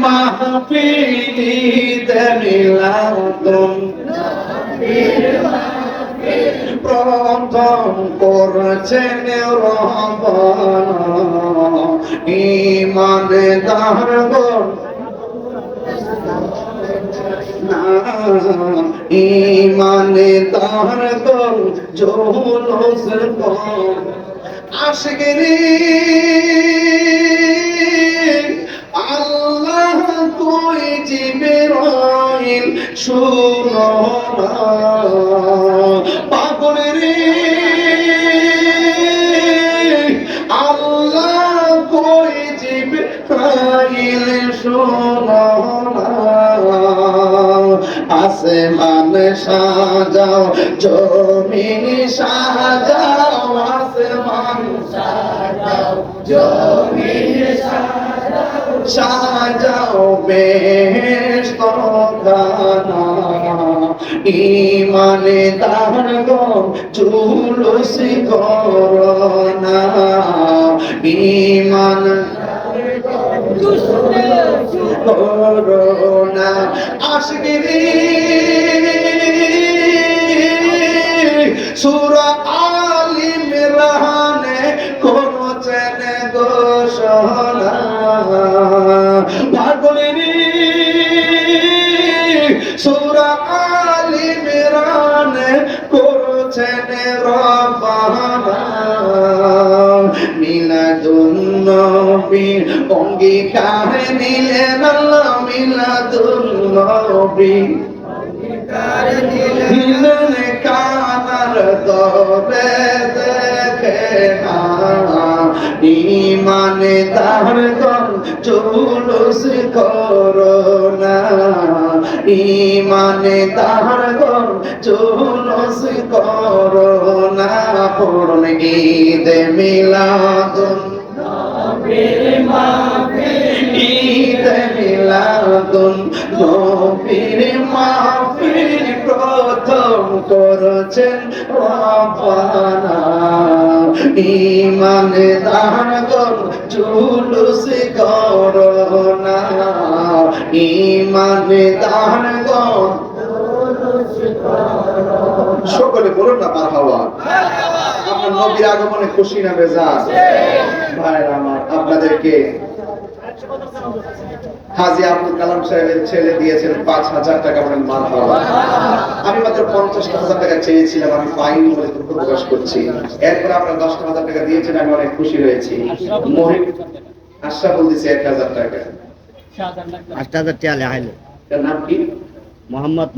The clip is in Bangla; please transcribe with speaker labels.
Speaker 1: মাহফিলিতে মিলাদুন প্রথম করছেন রহমান ঈমানদারগণ ঈমানদারগণ জুলুস কর আশিকরি আল্লাহ তুই জিবরাইল শুনো না পাগলের আল্লাহ তুই জিবরাইল শুনো না আসমান সাজাও জমিন সাজাও আসমান সাজাও জমিন সাজাও বেহেশত খানা ঈমানদারগণ জুলুস করোনা করোনা আশিকরি সূরা আল ইমরানে করছেন ঘোষণা পাগলেরি সূরা আল ইমরানে করছেন রব্বানা মিলাদুন নবীর অঙ্গীকার নিলেন আল্লাহ মিলাদুন নবীর অঙ্গীকার নিলেন কানার দরে দেখে না ঈমানদারগণ জুলুস করোনা ঈমানদারগণ জুলুস করোনা পূর্ণ ঈদ মিলাদুন নবীর মাহফিল ঈদ মিলাদুন নবীর মাহফিল প্রথম করেছেন রব্বানা ঈমানদারগণ জুলুস করোনা ঈমানদারগণ জুলুস করোনা সকলে বলুন না মারহাবা আপনার নবীর আগমনে খুশি না বেজার ভাইরা আমার আপনাদেরকে হাজী আব্দুল কালাম সাহেবের ছেলে দিয়েছেন ৫,০০০ টাকা বলেন মারহাবা আমি মাত্র ৫০,০০০ টাকা চেয়েছিলাম আমি পাইনি বলে দুঃখ প্রকাশ করছি এরপর আপনারা ১০,০০০ টাকা দিয়েছেন আমি অনেক খুশি হয়েছি মহিব আশরাফুল দিয়েছে ১,০০০ টাকা ৮,০০০ টাকা আইলো তার নাম কি মোহাম্মদ